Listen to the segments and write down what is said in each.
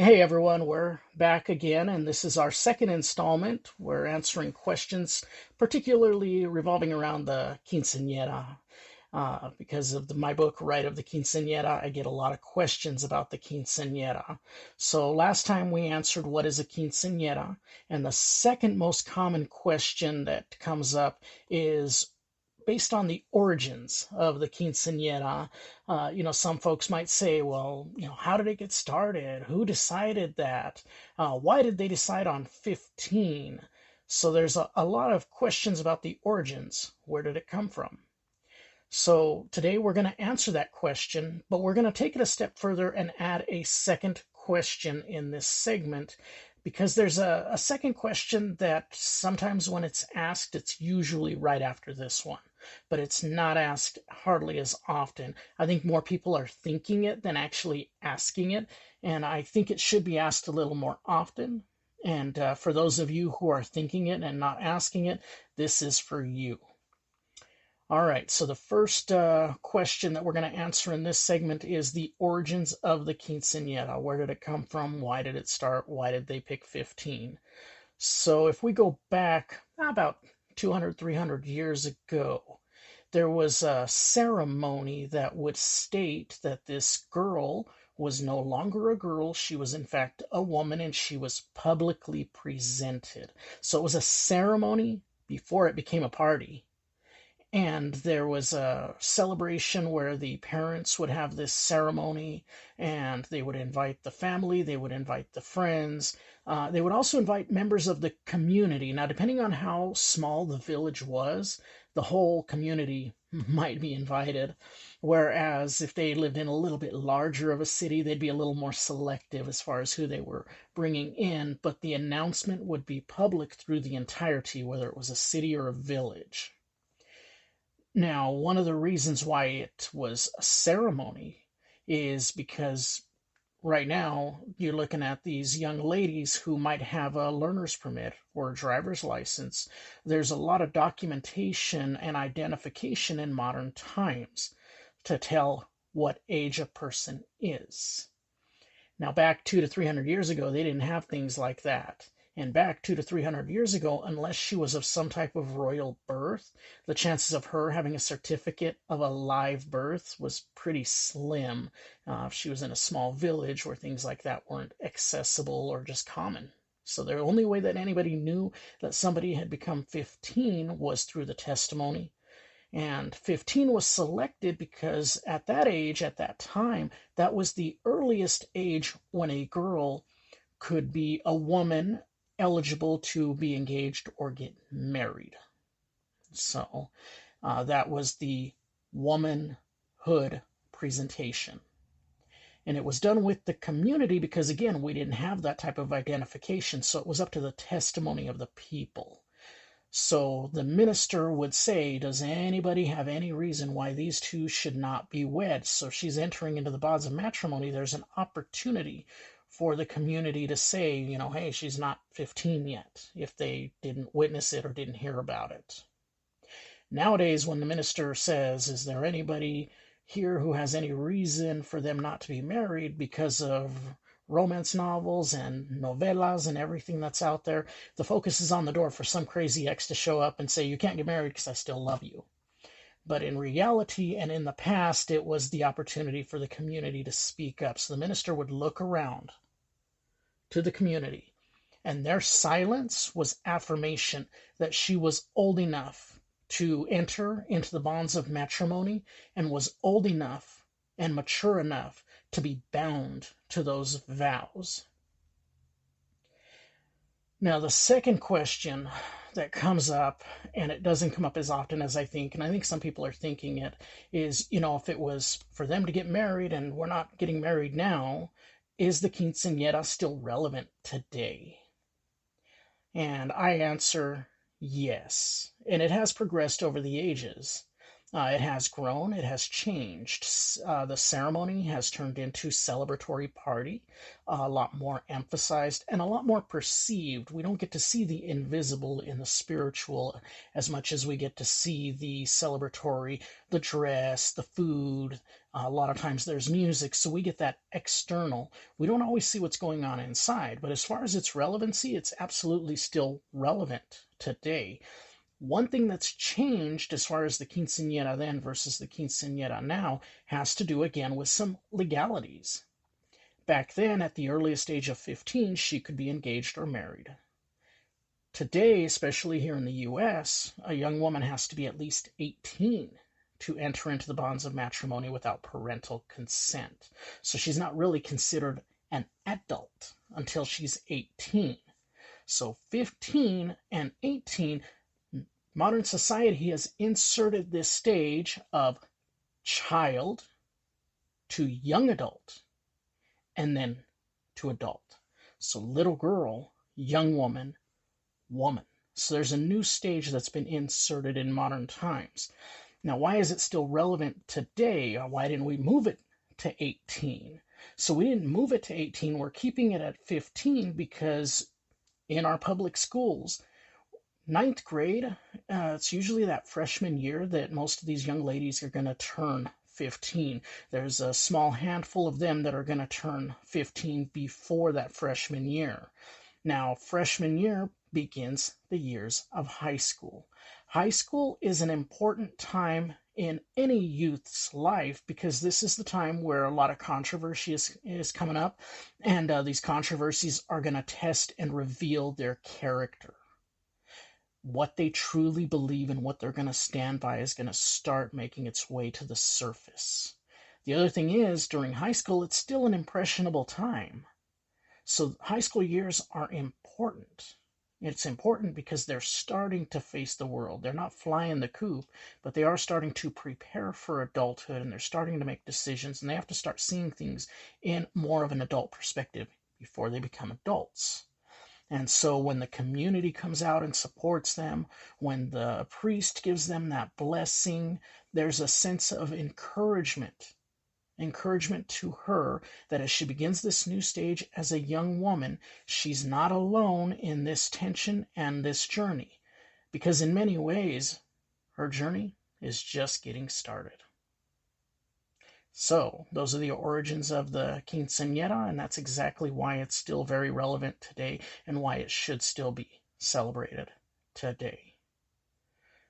Hey everyone, we're back again, and this is our second installment. We're answering questions, particularly revolving around the quinceañera. Because of my book, Rite of the Quinceañera, I get a lot of questions about the quinceañera. So last time we answered what is a quinceañera, and the second most common question that comes up is based on the origins of the quinceañera. Some folks might say, well, how did it get started? Who decided that? Why did they decide on 15? So there's a lot of questions about the origins. Where did it come from? So today we're going to answer that question, but we're going to take it a step further and add a second question in this segment because there's a second question that sometimes when it's asked, it's usually right after this one, but it's not asked hardly as often. I think more people are thinking it than actually asking it, and I think it should be asked a little more often. And for those of you who are thinking it and not asking it, this is for you. All right, so the first question that we're going to answer in this segment is the origins of the quinceañera. Where did it come from? Why did it start? Why did they pick 15? So if we go back about 200, 300 years ago, there was a ceremony that would state that this girl was no longer a girl. She was, in fact, a woman, and she was publicly presented. So it was a ceremony before it became a party. And there was a celebration where the parents would have this ceremony and they would invite the family, they would invite the friends, they would also invite members of the community. Now, depending on how small the village was, the whole community might be invited. Whereas if they lived in a little bit larger of a city, they'd be a little more selective as far as who they were bringing in. But the announcement would be public through the entirety, whether it was a city or a village. Now, one of the reasons why it was a ceremony is because right now you're looking at these young ladies who might have a learner's permit or a driver's license. There's a lot of documentation and identification in modern times to tell what age a person is. Now, back 200 to 300 years ago, they didn't have things like that. And back 200 to 300 years ago, unless she was of some type of royal birth, the chances of her having a certificate of a live birth was pretty slim. If she was in a small village where things like that weren't accessible or just common. So the only way that anybody knew that somebody had become 15 was through the testimony. And 15 was selected because at that age, at that time, that was the earliest age when a girl could be a woman eligible to be engaged or get married. So that was the womanhood presentation. And it was done with the community because, again, we didn't have that type of identification. So it was up to the testimony of the people. So the minister would say, does anybody have any reason why these two should not be wed? So if she's entering into the bonds of matrimony, there's an opportunity for the community to say, hey, she's not 15 yet, if they didn't witness it or didn't hear about it. Nowadays, when the minister says, is there anybody here who has any reason for them not to be married because of romance novels and novelas and everything that's out there, the focus is on the door for some crazy ex to show up and say, you can't get married because I still love you. But in reality and in the past, it was the opportunity for the community to speak up. So the minister would look around to the community, and their silence was affirmation that she was old enough to enter into the bonds of matrimony and was old enough and mature enough to be bound to those vows. Now, the second question that comes up, and it doesn't come up as often as I think, and I think some people are thinking it, is, if it was for them to get married and we're not getting married now, is the quinceañera still relevant today? And I answer yes. And it has progressed over the ages. It has grown, it has changed. The ceremony has turned into celebratory party, a lot more emphasized and a lot more perceived. We don't get to see the invisible in the spiritual as much as we get to see the celebratory, the dress, the food. A lot of times there's music, so we get that external. We don't always see what's going on inside, but as far as its relevancy, it's absolutely still relevant today. One thing that's changed as far as the quinceañera then versus the quinceañera now has to do again with some legalities. Back then, at the earliest age of 15, she could be engaged or married. Today, especially here in the US, a young woman has to be at least 18 to enter into the bonds of matrimony without parental consent. So she's not really considered an adult until she's 18. So 15 and 18, modern society has inserted this stage of child to young adult and then to adult. So little girl, young woman, woman. So there's a new stage that's been inserted in modern times. Now, why is it still relevant today? Why didn't we move it to 18? So we didn't move it to 18. We're keeping it at 15 because in our public schools, ninth grade, it's usually that freshman year that most of these young ladies are going to turn 15. There's a small handful of them that are going to turn 15 before that freshman year. Now, freshman year begins the years of high school. High school is an important time in any youth's life because this is the time where a lot of controversy is coming up, and these controversies are going to test and reveal their character. What they truly believe and what they're going to stand by is going to start making its way to the surface. The other thing is, during high school, it's still an impressionable time. So high school years are important. It's important because they're starting to face the world. They're not flying the coop, but they are starting to prepare for adulthood, and they're starting to make decisions, and they have to start seeing things in more of an adult perspective before they become adults. And so when the community comes out and supports them, when the priest gives them that blessing, there's a sense of encouragement to her that as she begins this new stage as a young woman, she's not alone in this tension and this journey. Because in many ways, her journey is just getting started. So, those are the origins of the quinceañera, and that's exactly why it's still very relevant today and why it should still be celebrated today.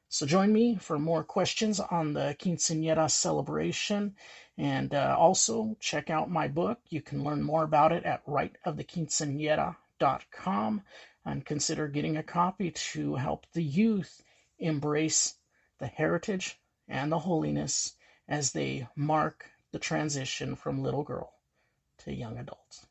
So join me for more questions on the quinceañera celebration, and also check out my book. You can learn more about it at rightofthequinceañera.com, and consider getting a copy to help the youth embrace the heritage and the holiness as they mark the transition from little girl to young adult.